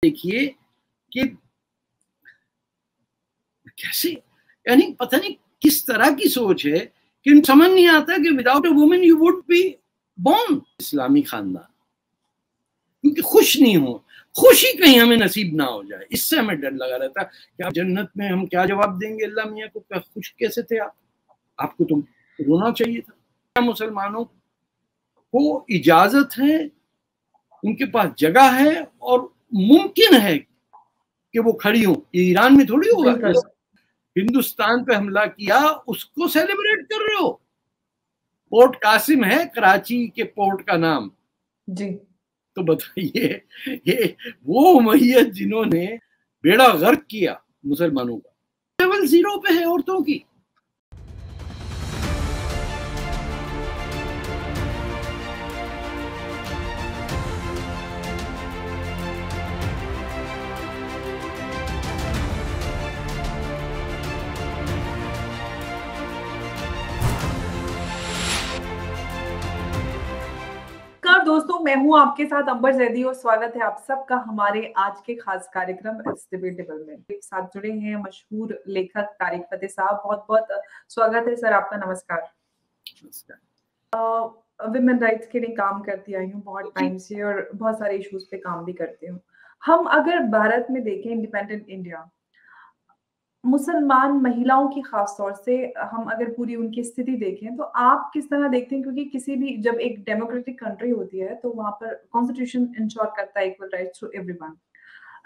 देखिए कि कैसे, यानी पता नहीं किस तरह की सोच है कि समझ नहीं आता कि without a women you would be born इस्लामी खानदान, क्योंकि खुश नहीं हो, खुशी कहीं हमें नसीब ना हो जाए, इससे हमें डर लगा रहता। क्या जन्नत में हम क्या जवाब देंगे अल्लाह मियाँ को, क्या खुश कैसे थे आप, आपको तो रोना चाहिए था। मुसलमानों को इजाजत है, उनके पास जगह है और मुमकिन है कि वो खड़ी हो। ईरान में थोड़ी होगा, हिंदुस्तान पे हमला किया उसको सेलिब्रेट कर रहे हो। पोर्ट कासिम है कराची के पोर्ट का नाम जी, तो बताइए ये वो उमैयद जिन्होंने बेड़ा गर्क किया मुसलमानों का, लेवल 0 पे है औरतों की। दोस्तों, मैं हूं आपके साथ अंबर जैदी और स्वागत है आप सबका हमारे आज के खास कार्यक्रम इट्स डिबेटेबल में। साथ जुड़े हैं मशहूर लेखक तारिक फतेह साहब। बहुत बहुत स्वागत है सर आपका। नमस्कार। विमेन राइट्स के लिए काम करती आई हूँ बहुत टाइम से और बहुत सारे इश्यूज पे काम भी करती हूँ। हम अगर भारत में देखें, इंडिपेंडेंट इंडिया, मुसलमान महिलाओं की खास तौर से हम अगर पूरी उनकी स्थिति देखें तो आप किस तरह देखते हैं? क्योंकि किसी भी जब एक डेमोक्रेटिक कंट्री होती है तो वहां पर कॉन्स्टिट्यूशन इंश्योर करता है equal rights to everyone,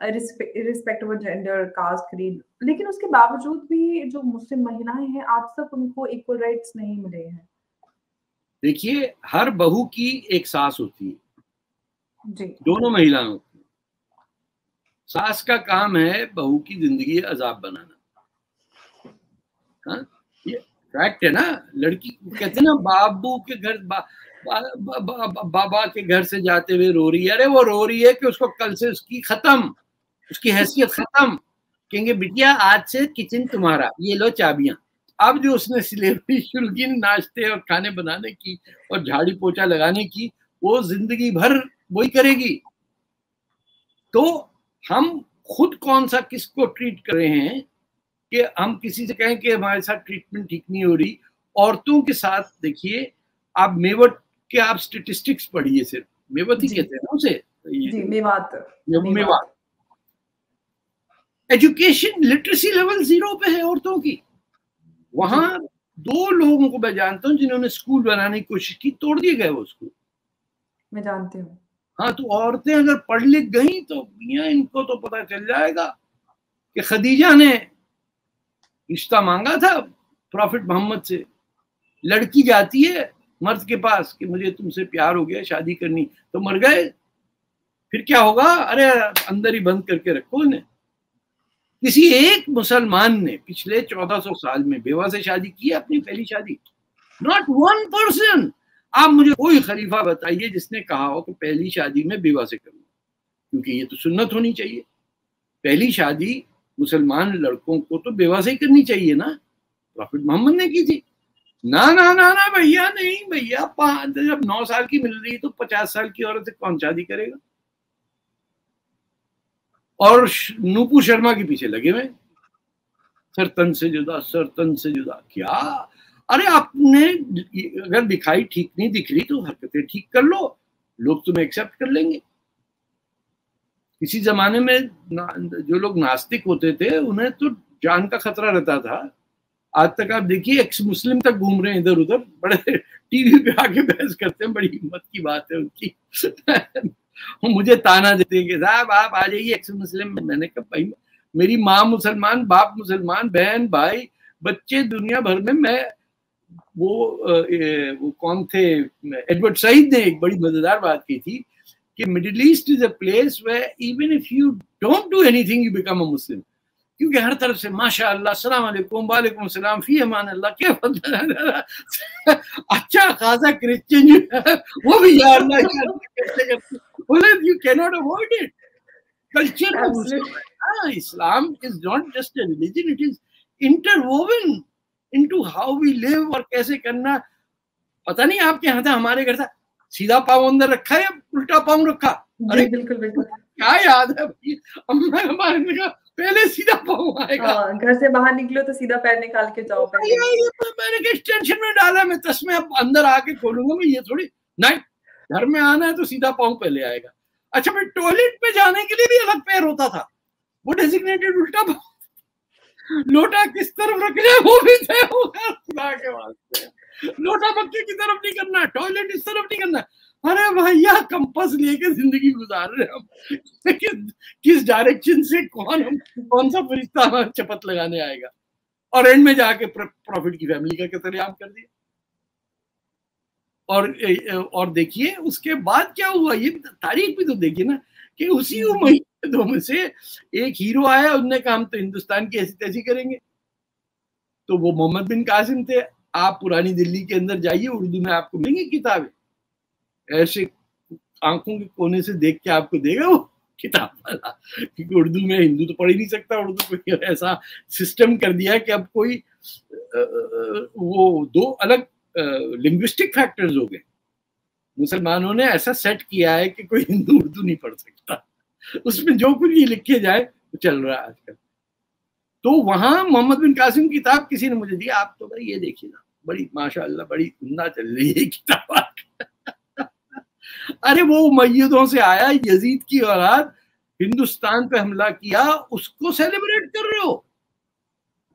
respect of gender, caste, creed, लेकिन उसके बावजूद भी जो मुस्लिम महिलाएं हैं आज तक उनको इक्वल राइट्स नहीं मिले हैं। देखिए, हर बहू की एक सास होती है जी, दोनों महिलाओं की। सास का काम है बहू की जिंदगी अजाब बनाना। हाँ, ये फैक्ट है ना। लड़की कहते हैं ना, बाबू के घर बाबा के घर से जाते हुए रो रही है। अरे वो रो रही है कि उसको कल से उसकी हैसियत खत्म। कहेंगे बिटिया आज से किचन तुम्हारा, ये लो चाबियां। अब जो उसने सिलेबरी शुरू की नाश्ते और खाने बनाने की और झाड़ी पोछा लगाने की, वो जिंदगी भर वही करेगी। तो हम खुद कौन सा किसको ट्रीट कर रहे हैं कि हम किसी से कहें कि हमारे साथ ट्रीटमेंट ठीक नहीं हो रही। औरतों के साथ देखिए, आप मेवत के आप स्टेटिस्टिक्स पढ़िए, सिर्फ मेवत ही कहते हैं ना उसे, जी, मेवात। एजुकेशन लिटरेसी लेवल 0 पे है औरतों की। वहां 2 लोगों को मैं जानता हूं जिन्होंने स्कूल बनाने की कोशिश की, तोड़ दिए गए वो स्कूल। मैं जानती हूँ। हाँ, तो औरतें अगर पढ़ लिख गई तो मियां इनको तो पता चल जाएगा कि खदीजा ने रिश्ता मांगा था प्रॉफिट मोहम्मद से। लड़की जाती है मर्द के पास कि मुझे तुमसे प्यार हो गया, शादी करनी, तो मर गए। फिर क्या होगा? अरे अंदर ही बंद करके रखो इन्हें। किसी एक मुसलमान ने पिछले 1400 साल में बेवा से शादी की है, अपनी पहली शादी? Not one person. आप मुझे कोई खलीफा बताइए जिसने कहा हो कि पहली शादी में बेवा से करूंगा, क्योंकि ये तो सुन्नत होनी चाहिए। पहली शादी मुसलमान लड़कों को तो बेवा से ही करनी चाहिए ना। प्रॉफिट मोहम्मद ने की थी। ना ना ना ना भैया, नहीं भैया, जब 9 साल की मिल रही तो 50 साल की औरत से कौन शादी करेगा? और नूपुर शर्मा के पीछे लगे हुए, सर तन से जुदा, सर तन से जुदा। क्या? अरे आपने अगर दिखाई ठीक नहीं दिख रही तो हरकतें ठीक कर लो, लोग तुम्हें एक्सेप्ट कर लेंगे। किसी जमाने में जो लोग नास्तिक होते थे उन्हें तो जान का खतरा रहता था। आज तक आप देखिए एक्स मुस्लिम तक घूम रहे हैं इधर उधर, बड़े टीवी पे आके बहस करते हैं, बड़ी हिम्मत की बात है उनकी। मुझे ताना देते हैं कि साहब आप आ जाइए एक्स मुस्लिम। मैंने कहा भाई, मेरी माँ मुसलमान, बाप मुसलमान, बहन भाई बच्चे दुनिया भर में। मैं वो कौन थे, एडवर्ड सईद ने एक बड़ी मजेदार बात की थी कि middle east is a place where even if you don't do anything you become a Muslim, क्योंकि हर तरफ से माशाअल्लाह, अस्सलाम वालेकुम, वालेकुम सलाम, फी अमान अल्लाह, क्या अच्छा खासा क्रिश्चियन जो है वो भी या अल्लाह कैसे करते, बोले you can not avoid it. Culture में घुसे। हाँ, Islam is not just a religion, it is interwoven into how we live. और कैसे करना, पता नहीं आपके यहाँ था, हमारे घर था सीधा पाँव अंदर रखा है या उल्टा पाँव रखा? अरे बिल्कुल बिल्कुल। क्या याद है भाई, अम्मा हमारे ने कहा पहले सीधा पाँव आएगा। हाँ, घर से बाहर निकलो तो सीधा पैर निकाल के जाओ पहले। मैंने किस टेंशन में डाला, मैं तस्मे अब अंदर आके खोलूंगा, मैं ये थोड़ी नहीं, घर में आना है तो सीधा पाँव पहले आएगा। अच्छा, मैं टॉयलेट पे जाने के लिए भी अलग पैर होता था, वो डेजिग्नेटेड उल्टा पाँव, लोटा किस तरफ रखना है वो भी तय होगा खुदा के वास्ते, लोटा मक्के की तरफ नहीं करना, टॉयलेट इस तरफ नहीं करना। अरे भैया कंपास लेके जिंदगी गुजार रहे हम, किस डायरेक्शन से कौन सा फरिश्ता हमारा चपत लगाने आएगा, और एंड में जाके प्रॉफिट की फैमिली का कत्लेआम कर दिया। और देखिए उसके बाद क्या हुआ, ये तारीख भी तो देखिए ना, कि उसी उम्मीदों में से एक हीरो आया, उसने कहा हम तो हिंदुस्तान की ऐसी तैसी करेंगे, तो वो मोहम्मद बिन कासिम थे। आप पुरानी दिल्ली के अंदर जाइए, उर्दू में आपको मिलेंगी किताबें, ऐसे आंखों के कोने से देख के आपको देगा वो किताब वाला, क्योंकि उर्दू में हिंदू तो पढ़ ही नहीं सकता, उर्दू को ऐसा सिस्टम कर दिया कि अब कोई वो दो अलग लिंग्विस्टिक फैक्टर्स हो गए। मुसलमानों ने ऐसा सेट किया है कि कोई हिंदू उर्दू नहीं पढ़ सकता, उसमें जो कुछ ये लिखे जाए वो चल रहा है आजकल। तो वहां मोहम्मद बिन कासिम की किताब किसी ने मुझे दी, आप तो भाई ये देखिए ना, बड़ी माशाअल्लाह बड़ी उम्दा चल रही है किताब। अरे वो उमय्यदों से आया, यजीद की औलाद, हिंदुस्तान पे हमला किया, उसको सेलिब्रेट कर रहे हो।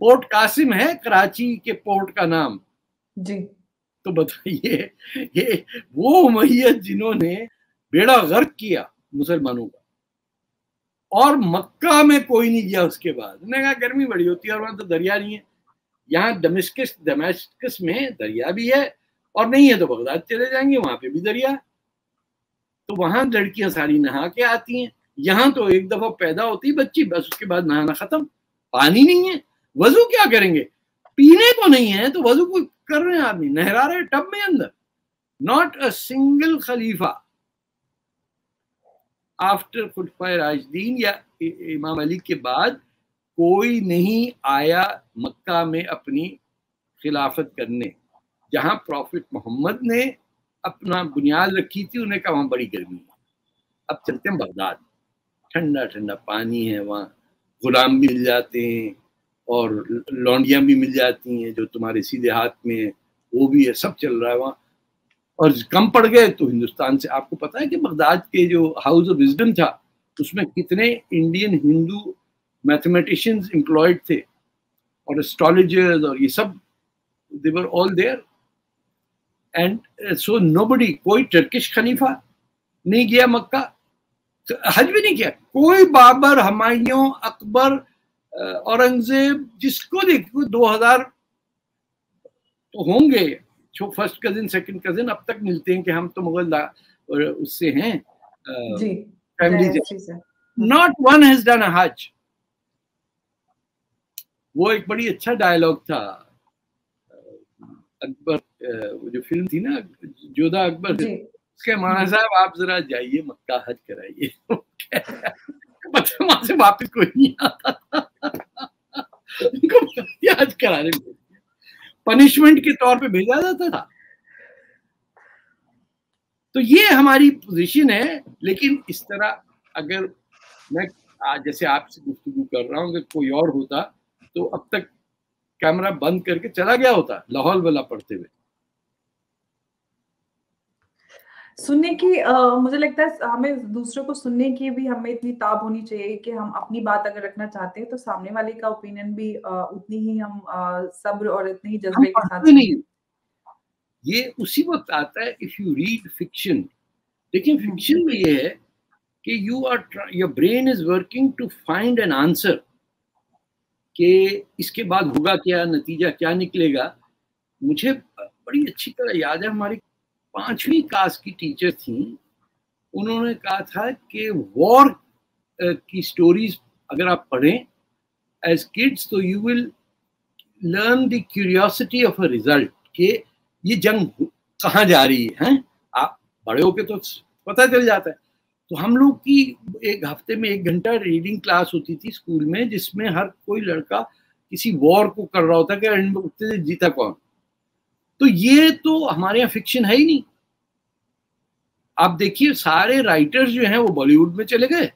पोर्ट कासिम है कराची के पोर्ट का नाम जी। तो बताइए, ये वो उमय्यद जिन्होंने बेड़ा गर्क किया मुसलमानों का, और मक्का में कोई नहीं गया उसके बाद। उन्होंने कहा गर्मी बड़ी होती है और वहां तो दरिया नहीं है, यहाँ दमिश्कस में दरिया भी है, और नहीं है तो बगदाद चले जाएंगे, वहां पे भी दरिया है, तो वहां लड़कियां सारी नहा के आती हैं। यहाँ तो एक दफा पैदा होती बच्ची, बस उसके बाद नहाना खत्म, पानी नहीं है, वजू क्या करेंगे, पीने को नहीं है तो वजू को कर रहे हैं आदमी, नहरा रहे टब में अंदर। नॉट अ सिंगल खलीफा आफ्टर खुलफाए राशिदीन या इमाम अली के बाद कोई नहीं आया मक्का में अपनी खिलाफत करने। जहां प्रॉफिट मोहम्मद ने अपना बुनियाद रखी थी, उन्हें कहा वहां बड़ी गर्मी है, अब चलते हैं बगदाद, ठंडा ठंडा पानी है, वहाँ गुलाम भी मिल जाते हैं और लौंडियां भी मिल जाती हैं जो तुम्हारे सीधे हाथ में है, वो भी है, सब चल रहा है वहाँ। और कम पड़ गए तो हिंदुस्तान से, आपको पता है कि बगदाद के जो हाउस ऑफ विजडम था उसमें कितने इंडियन हिंदू मैथमेटिशियंस एम्प्लॉयड थे और एस्ट्रोलॉजर्स और ये सब, they were all there. And so nobody, कोई टर्किश खलीफा नहीं गया मक्का, हज भी नहीं किया कोई, बाबर, हुमायूं, अकबर, औरंगजेब, जिसको देखो 2000 तो होंगे, जो फर्स्ट कजिन सेकंड कजिन अब तक मिलते हैं कि हम तो मुगल उससे हैं फैमिली से, not one has done a हज। वो एक बड़ी अच्छा डायलॉग था अकबर, जो फिल्म थी ना जोधा अकबर, उसके मौलाना साहब आप जरा जाइए मक्का हज कराइए, वहां से वापस कोई नहीं आता था, उनको हज कराने में पनिशमेंट के तौर पे भेजा जाता था। तो ये हमारी पोजीशन है। लेकिन इस तरह अगर मैं जैसे आपसे गुफ्तगू कर रहा हूँ, अगर कोई और होता तो अब तक कैमरा बंद करके चला गया होता लाहौल वाला पढ़ते हुए। सुनने की मुझे लगता है हमें दूसरों को सुनने की भी हमें इतनी ताब होनी चाहिए कि हम अपनी बात अगर रखना चाहते हैं तो सामने वाले का ओपिनियन भी उतनी ही हम सब्र और इतनी ही जज्बे के साथ नहीं, ये उसी वक्त आता है इफ यू रीड फिक्शन। देखिए फिक्शन में ये है कि your brain is working to find an answer, कि इसके बाद होगा क्या, नतीजा क्या निकलेगा। मुझे बड़ी अच्छी तरह याद है, हमारी 5वीं क्लास की टीचर थी, उन्होंने कहा था कि वॉर की स्टोरीज अगर आप पढ़ें एज किड्स तो you will learn the curiosity of a result, कि ये जंग कहाँ जा रही है, आप बड़े होके तो पता चल जाता है। तो हम लोग की एक हफ्ते में 1 घंटा रीडिंग क्लास होती थी स्कूल में, जिसमें हर कोई लड़का किसी वॉर को कर रहा होता कि एंड में उठते थे जीता कौन। तो ये तो हमारे यहाँ फिक्शन है ही नहीं। आप देखिए सारे राइटर्स जो हैं वो बॉलीवुड में चले गए,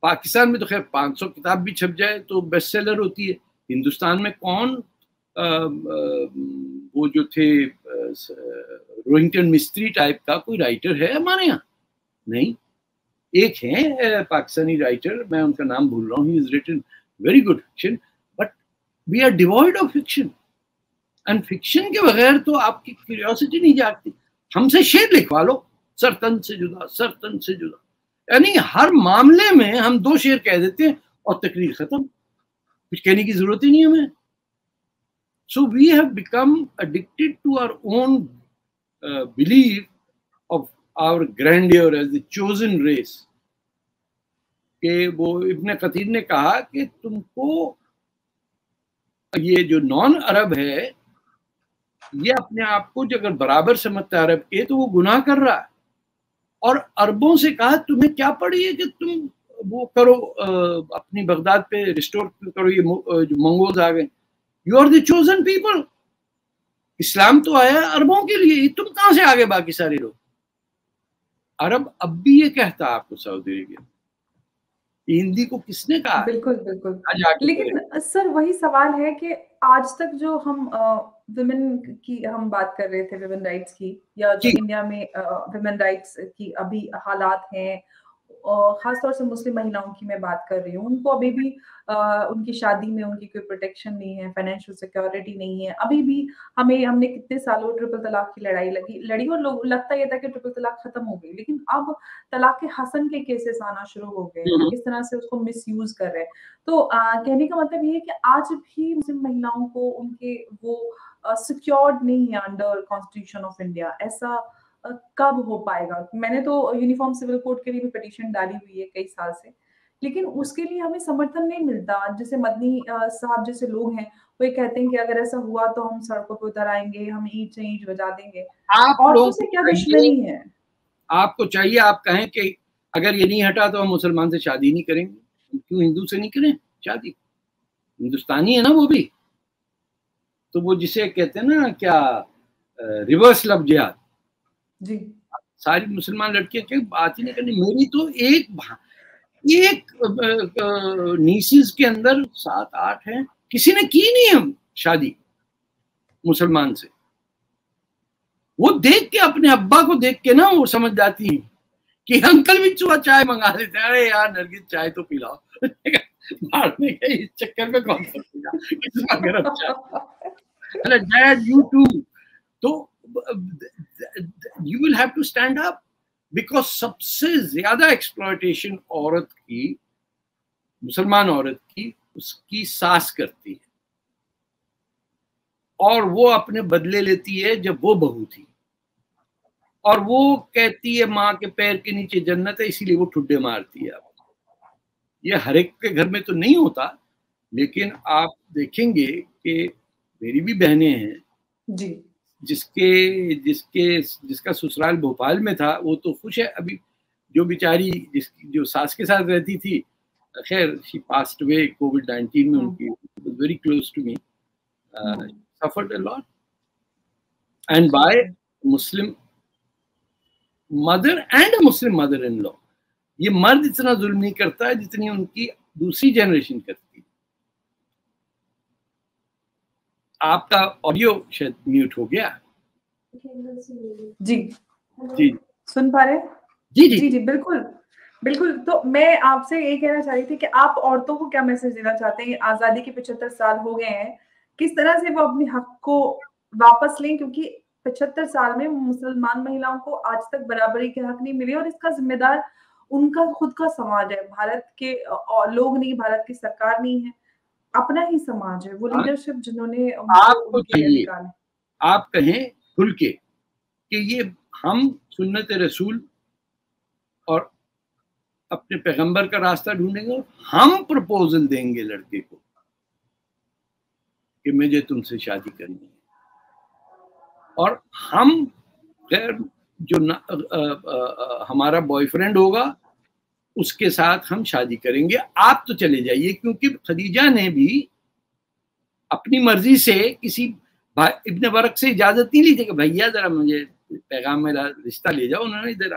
पाकिस्तान में तो खैर 500 किताब भी छप जाए तो बेस्ट सेलर होती है। हिंदुस्तान में कौन वो जो थे रोहिंटन मिस्त्री टाइप का कोई राइटर है हमारे यहाँ? नहीं। एक है पाकिस्तानी राइटर, मैं उनका नाम भूल रहा हूँ, he is written very good fiction, but we are devoid of fiction. And fiction के बगैर तो आपकी क्यूरियोसिटी नहीं जागती। हमसे शेर लिखवा लो, सर तन से जुदा, सर तन से जुदा, यानी हर मामले में हम 2 शेर कह देते हैं और तकरीर खत्म, कुछ कहने की जरूरत ही नहीं हमें। So we have become addicted to our own belief of our grandeur as the chosen race. कि वो इब्न कतीर ने कहा कि तुमको ये जो नॉन अरब है ये अपने आप को अगर बराबर समझता है अरब के तो वो गुनाह कर रहा है। और अरबों से कहा तुम्हें क्या पड़ी है कि तुम वो करो, अपनी बगदाद पे रिस्टोर करो, ये जो मंगोल्स आ गए, you are the chosen people. इस्लाम तो आया अरबों के लिए, तुम कहां से आगे बाकी सारे लोग। अरब अब भी ये कहता है आपको सऊदी अरेबिया, हिंदी को किसने कहा? बिल्कुल बिल्कुल। लेकिन सर वही सवाल है कि आज तक जो हम विमेन की हम बात कर रहे थे, विमेन राइट्स की, या जो इंडिया में विमेन राइट्स की अभी हालात हैं, खासतौर से मुस्लिम महिलाओं की मैं बात कर रही हूँ, उनको अभी भी उनकी शादी में उनकी कोई प्रोटेक्शन नहीं है, फाइनेंशियल सिक्योरिटी नहीं है। अभी भी हमने कितने सालों ट्रिपल तलाक की लड़ाई लड़ी और लोग लगता ये था कि ट्रिपल तलाक खत्म हो गई, लेकिन अब तलाक के हसन के केसेस आना शुरू हो गए हैं, किस तरह से उसको मिसयूज कर रहे हैं। तो कहने का मतलब ये है कि आज भी मुस्लिम महिलाओं को उनके वो सिक्योर्ड नहीं है अंडर कॉन्स्टिट्यूशन ऑफ इंडिया। ऐसा कब हो पाएगा? मैंने तो यूनिफॉर्म सिविल कोड के लिए भी पिटीशन डाली हुई है कई साल से, लेकिन उसके लिए हमें समर्थन नहीं मिलता। जैसे मदनी साहब जैसे लोग हैं, वो ये कहते हैं कि अगर ऐसा हुआ तो हम सड़कों पर उतर आएंगे, हम ईंट से ईंट बजा देंगे। औरतों से क्या दुश्मनी है? आपको चाहिए आप कहें कि अगर ये नहीं हटा तो हम मुसलमान से शादी नहीं करेंगे। क्यों हिंदू से नहीं करें शादी? हिंदुस्तानी है ना वो भी। तो वो जिसे कहते हैं ना क्या, रिवर्स लव जिहाद जी। सारी मुसलमान लड़कियां बात ही नहीं करनी। मेरी तो एक नीसीज के अंदर 7-8 हैं, किसी ने की नहीं है शादी मुसलमान से। वो देख के अपने अब्बा को देख के ना वो समझ जाती है कि अंकल भी चुआ चाय मंगा देते हैं, अरे यार नरगिस चाय तो पिलाओ। मारने के इस चक्कर में कौन सा किसका गरम चाय, डैड यू टू। तो you will have to stand up, because सबसे ज्यादा एक्सप्लॉयटेशन औरत की, मुसलमान औरत की, उसकी सास करती है, और वो अपने बदले लेती है जब वो बहू थी, और वो कहती है माँ के पैर के नीचे जन्नत है, इसीलिए वो ठुड्डे मारती है। ये हर एक के घर में तो नहीं होता, लेकिन आप देखेंगे कि मेरी भी बहनें हैं जी, जिसका ससुराल भोपाल में था, वो तो खुश है अभी। जो बेचारी जो सास के साथ रहती थी, खैर शी पास्ड अवे कोविड-19 में, उनकी very close to me, suffered a lot and by Muslim mother and a Muslim mother-in-law। ये मर्द इतना जुल्म नहीं करता है जितनी उनकी दूसरी जनरेशन करती है। आपका ऑडियो शायद म्यूट हो गया। जी जी सुन पा रहे? जी जी जी बिल्कुल बिल्कुल। तो मैं आपसे ये कहना चाह रही थी कि आप औरतों को क्या मैसेज देना चाहते हैं? आजादी के 75 साल हो गए हैं, किस तरह से वो अपने हक को वापस लें, क्योंकि 75 साल में मुसलमान महिलाओं को आज तक बराबरी के हक नहीं मिले, और इसका जिम्मेदार उनका खुद का समाज है। भारत के लोग नहीं, भारत की सरकार नहीं है, अपना ही समाज है, वो लीडरशिप जिन्होंने आपको चाहिए आप कहें खुल के कि ये हम सुन्नत रसूल और अपने पैगंबर का रास्ता ढूंढेंगे, और हम प्रपोजल देंगे लड़के को कि मुझे तुमसे शादी करनी है, और हम खैर जो हमारा बॉयफ्रेंड होगा उसके साथ हम शादी करेंगे, आप तो चले जाइए। क्योंकि खदीजा ने भी अपनी मर्जी से किसी इब्न बरक से इजाजत नहीं ली थी कि भैया जरा मुझे पैगाम मेरा रिश्ता ले जाओ। उन्होंने इधर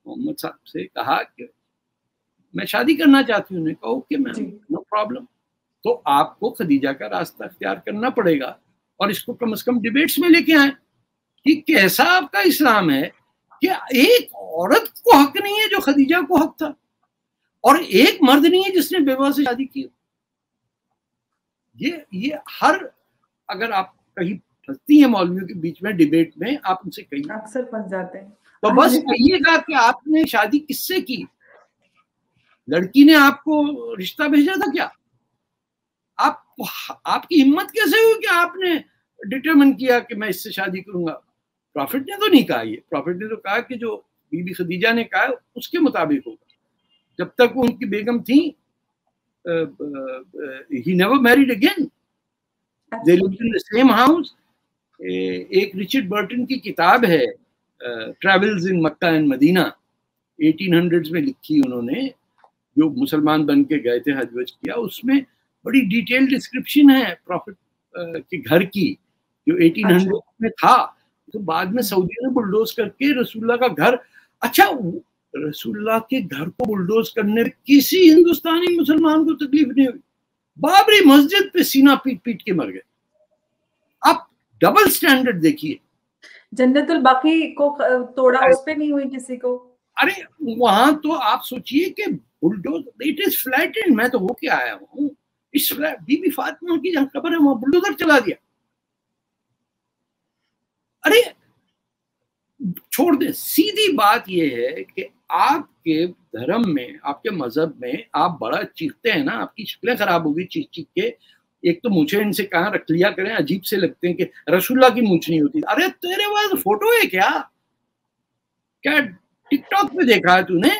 मोहम्मद साहब से कहा कि मैं शादी करना चाहती हूँ। कहा ओके मैम, नो प्रॉब्लम। तो आपको खदीजा का रास्ता अख्तियार करना पड़ेगा और इसको कम से कम डिबेट्स में लेके आए कि कैसा आपका इस्लाम है कि एक औरत को हक नहीं है जो खदीजा को हक था, और एक मर्द नहीं है जिसने बेवा से शादी की। ये हर, अगर आप कहीं फंसती हैं मौलवियों के बीच में डिबेट में, आप उनसे कहिए, अक्सर फंस जाते हैं, तो बस कहिएगा कि आपने शादी किससे की, लड़की ने आपको रिश्ता भेजा था क्या? आपकी हिम्मत कैसे हुई कि आपने डिटरमिन किया कि मैं इससे शादी करूंगा? प्रॉफिट ने तो नहीं कहा ये, प्रॉफिट ने तो कहा कि जो बीबी खदीजा ने कहा उसके मुताबिक होगा। जब तक वो उनकी बेगम थी, he never married again. They lived in the same house. एक रिचर्ड बर्टन की किताब है travels in Mecca and Medina, 1800s में लिखी उन्होंने, जो मुसलमान बन के गए थे, हज वज किया, उसमें बड़ी डिटेल डिस्क्रिप्शन है प्रॉफिट के घर की, जो 1800 में था। तो बाद में सऊदी ने बुलडोज करके रसूलुल्लाह का घर, अच्छा रसूलुल्लाह के घर को बुलडोज करने में किसी हिंदुस्तानी मुसलमान को तकलीफ नहीं हुई। बाबरी मस्जिद पे सीना पीट पीट के मर गए। आप डबल स्टैंडर्ड देखिए। जन्नतुल बाकी को तोड़ा, उस पे नहीं हुई किसी को। अरे वहां तो आप सोचिए कि बुलडोज, इट इज फ्लैटेंड। मैं तो होके आया हूँ, इस फ्लैट बीबी फातिमा की जहां कब्र है वहां बुलडोजर चला दिया। अरे छोड़ दे, सीधी बात यह है कि आपके धर्म में, आपके मजहब में आप बड़ा चीखते हैं ना, आपकी शक्लें खराब होगी चीख चीख के। एक तो मुझे इनसे कहाँ रख लिया करें, अजीब से लगते हैं कि रसूलुल्लाह की मूंछ नहीं होती। अरे तेरे पास फोटो है क्या टिकटॉक पे देखा है तूने?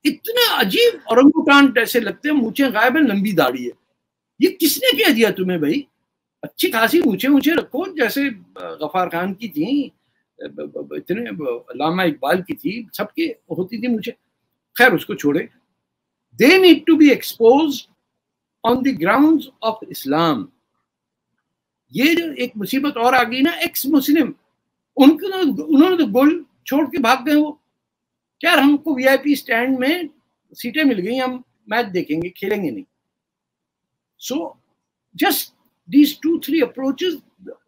इतना अजीब औरंगुटान जैसे लगते हैं, मूंछें गायब है, लंबी दाढ़ी है। ये किसने कह दिया तुम्हें भाई? अच्छी खासी मूंछें रखो, जैसे गफार खान की थी, इतने अल्लामा इकबाल की थी, सबकी होती थी मुझे। खैर उसको छोड़े। They need to be exposed on the grounds of Islam. ये जो एक मुसीबत और आ गई ना, एक्स मुस्लिम, उन्होंने तो गोल छोड़ के भाग गए। वो क्या, हमको वीआईपी स्टैंड में सीटें मिल गई, हम मैच देखेंगे, खेलेंगे नहीं। So just these 2-3 approaches,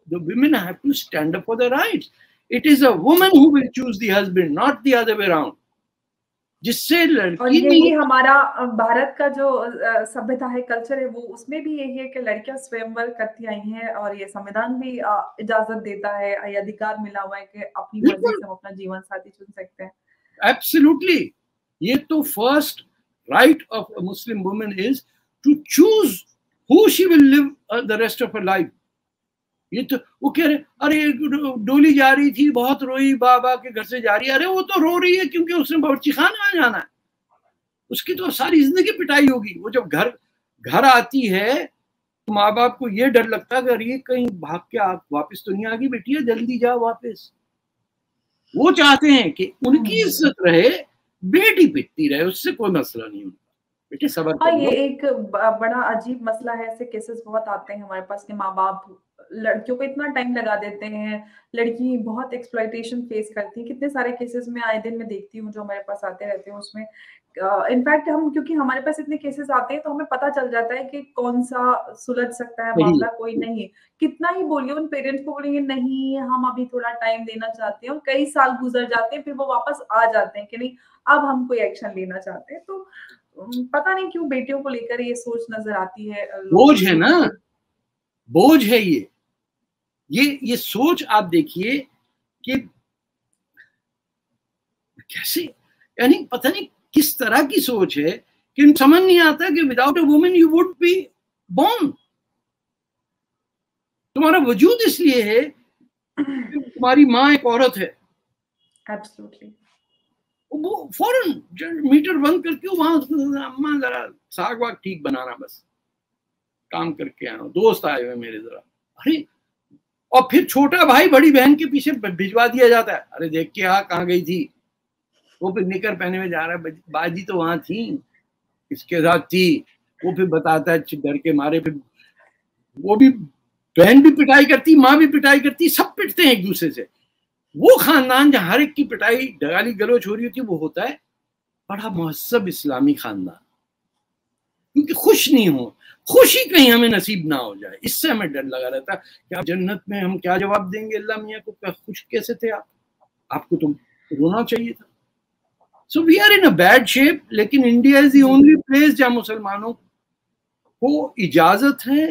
the women have to stand up for their rights. It is a woman who will choose the husband, not the other way around. जिससे लड़की, और यही हमारा भारत का जो सभ्यता है, कल्चर है, वो उसमें भी यही है कि लड़कियां स्वयंवर करती आई हैं, और ये संविधान भी इजाजत देता है, ये अधिकार मिला हुआ है कि अपनी मर्जी से हम अपना जीवन साथी चुन सकते हैं। Absolutely. ये तो first right of a Muslim woman is to choose who she will live the rest of her life. ये तो वो कह रहे, अरे डोली जा रही थी, बहुत रोई, बाबा के घर से जा रही है। अरे वो तो रो रही है क्योंकि उसने बावर्ची खाने में जाना है, उसकी तो सारी जिंदगी पिटाई होगी। वो जब घर आती है तो माँ बाप को ये डर लगता है कि अरे कहीं भाग के वापस तो नहीं आ गई बेटिया, जल्दी जाओ वापस। वो चाहते हैं कि उनकी इज्जत रहे, बेटी पिटती रहे, उससे कोई मसला नहीं होता। बेटे सबर करो। ये एक बड़ा अजीब मसला है, ऐसे केसेस बहुत आते हैं हमारे पास कि माँ बाप लड़कियों को इतना टाइम लगा देते हैं, लड़की बहुत एक्सप्लॉयटेशन फेस करती है। कितने सारे केसेस में आए दिन में देखती हूँ जो हमारे पास आते रहते हैं। उसमें इनफैक्ट हम, क्योंकि हमारे पास इतने केसेस आते हैं तो हमें पता चल जाता है कि कौन सा सुलझ सकता है मामला, कोई नहीं। कितना ही बोलिए, उन पेरेंट्स को बोलेंगे नहीं हम अभी थोड़ा टाइम देना चाहते हैं, और कई साल गुजर जाते हैं, फिर वो वापस आ जाते हैं कि नहीं अब हम कोई एक्शन लेना चाहते हैं। तो पता नहीं क्यों बेटियों को लेकर ये सोच नजर आती है। बोझ है ना, बोझ है ये सोच। आप देखिए कि कैसे, यानी पता नहीं किस तरह की सोच है कि समझ नहीं आता कि without a woman you would be born. तुम्हारा वजूद इसलिए है कि तुम्हारी माँ एक औरत है। एब्सोल्युटली। वो फौरन मीटर बंद करके वहां, अम्मा जरा साग वाग ठीक बनाना, बस काम करके आया हूँ, दोस्त आए हुए मेरे जरा। अरे और फिर छोटा भाई बड़ी बहन के पीछे भिजवा दिया जाता है, अरे देख के कहाँ गई थी वो, फिर निकर पहने में जा रहा है, बाजी तो वहां थी, इसके साथ थी। वो फिर बताता है डर के मारे, फिर वो भी, बहन भी पिटाई करती, माँ भी पिटाई करती, सब पिटते हैं एक दूसरे से। वो खानदान जहाँ हर एक की पिटाई गाली गलौज हो रही होती है, वो होता है बड़ा मुहस्सब इस्लामी खानदान, क्योंकि खुश नहीं हो, खुशी कहीं हमें नसीब ना हो जाए, इससे हमें डर लगा रहता है कि आप जन्नत में हम क्या जवाब देंगे अल्लाह मियाँ को, क्या खुश कैसे थे आप, आपको तो रोना चाहिए था। So we are in a bad shape. लेकिन India is the only place जहाँ मुसलमानों को इजाजत है,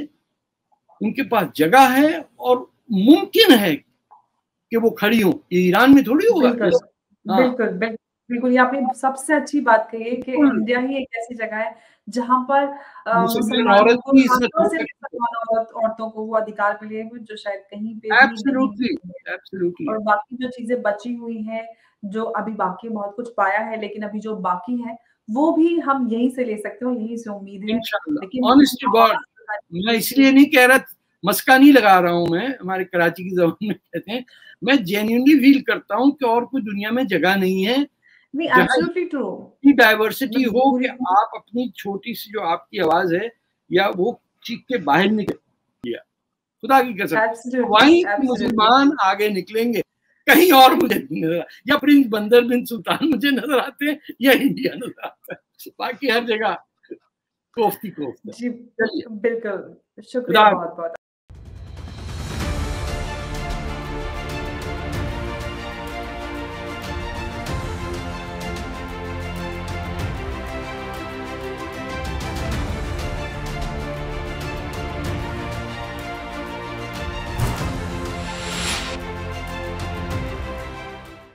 उनके पास जगह है और मुमकिन है कि वो खड़ी हो। ये ईरान में थोड़ी होगा। बिल्कुल बिल्कुल, ये आपने सबसे अच्छी बात कही है कि इंडिया ही एक ऐसी जगह है जहाँ पर मुसलमानों को, खासतौर से मुसलमान औरतों को वो अधिकार मिले हुए जो शायद कहीं पे भी नहीं। और बाकी जो चीजें बची हुई हैं, जो अभी बाकी बहुत कुछ पाया है, लेकिन अभी जो बाकी है वो भी हम यहीं से ले सकते हैं, यहीं से उम्मीद है। लेकिन ऑनेस्ट टू गॉड, मैं इसलिए नहीं कह रहा, मस्का नहीं लगा रहा हूँ मैं, हमारे कराची की जबान में कहते हैं, मैं जेन्युइनली फील करता हूँ कि और कोई दुनिया में जगह नहीं है जहाँ डाइवर्सिटी हो कि आप अपनी छोटी सी जो आपकी आवाज है या वो चीख के बाहर निकल गया। खुदा की कसम वहीं मुसलमान आगे निकलेंगे, कहीं और मुझे नहीं नजर, या प्रिंस बंदर बिन सुल्तान मुझे नजर आते हैं या इंडिया नजर आता है, बाकी हर जगह कोफ्ती। जी बिल्कुल, शुक्रिया बहुत बहुत।